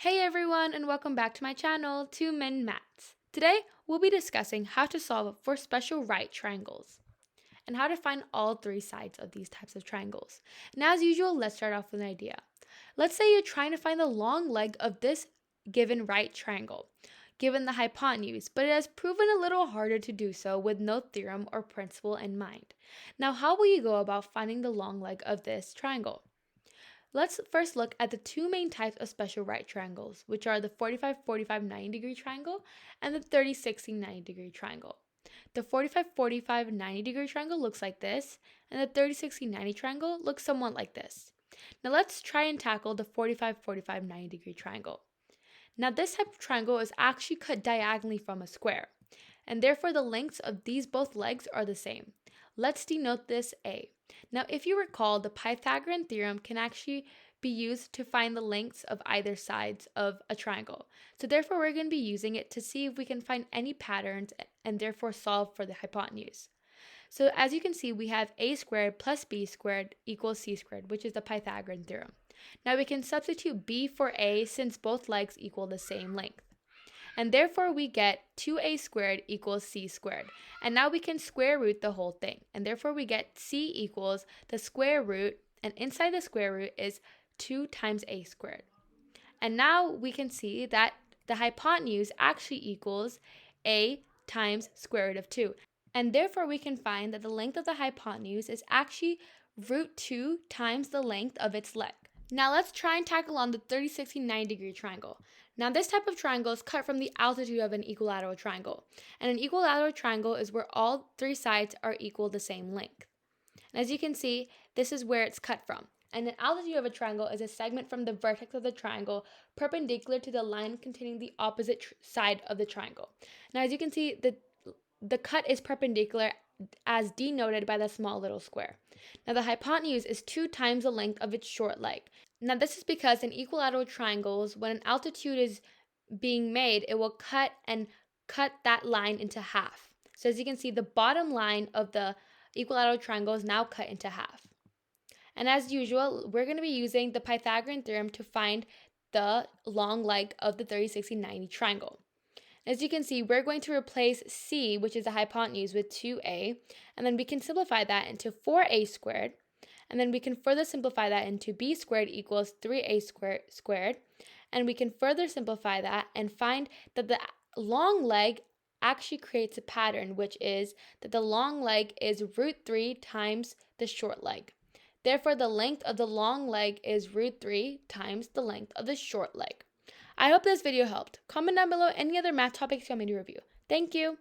Hey everyone, and welcome back to my channel, Two Men Maths. Today, we'll be discussing how to solve for special right triangles and how to find all three sides of these types of triangles. And as usual, let's start off with an idea. Let's say you're trying to find the long leg of this given right triangle, given the hypotenuse, but it has proven a little harder to do so with no theorem or principle in mind. Now, how will you go about finding the long leg of this triangle? Let's first look at the two main types of special right triangles, which are the 45-45 90-degree triangle and the 30-60 90-degree triangle. The 45-45 90-degree triangle looks like this, and the 30-60 90 triangle looks somewhat like this. Now let's try and tackle the 45-45 90-degree triangle. Now this type of triangle is actually cut diagonally from a square, and therefore the lengths of these both legs are the same. Let's denote this A. Now, if you recall, the Pythagorean theorem can actually be used to find the lengths of either sides of a triangle. So therefore, we're going to be using it to see if we can find any patterns and therefore solve for the hypotenuse. So as you can see, we have a squared plus b squared equals c squared, which is the Pythagorean theorem. Now we can substitute b for a since both legs equal the same length. And therefore we get 2a squared equals c squared. And now we can square root the whole thing. And therefore we get c equals the square root, and inside the square root is 2 times a squared. And now we can see that the hypotenuse actually equals a times square root of 2. And therefore we can find that the length of the hypotenuse is actually root 2 times the length of its leg. Now let's try and tackle on the 30-60 90-degree triangle. Now this type of triangle is cut from the altitude of an equilateral triangle. And an equilateral triangle is where all three sides are equal the same length. And as you can see, this is where it's cut from. And the altitude of a triangle is a segment from the vertex of the triangle perpendicular to the line containing the opposite side of the triangle. Now as you can see, the cut is perpendicular as denoted by the small little square. Now the hypotenuse is 2 times the length of its short leg. Now this is because in equilateral triangles, when an altitude is being made, it will cut that line into half. So as you can see, the bottom line of the equilateral triangle is now cut into half. And as usual, we're going to be using the Pythagorean theorem to find the long leg of the 30-60-90 triangle. As you can see, we're going to replace c, which is the hypotenuse, with 2a, and then we can simplify that into 4a squared, and then we can further simplify that into b squared equals 3a squared, and we can further simplify that and find that the long leg actually creates a pattern, which is that the long leg is root 3 times the short leg. Therefore, the length of the long leg is root 3 times the length of the short leg. I hope this video helped. Comment down below any other math topics you want me to review. Thank you.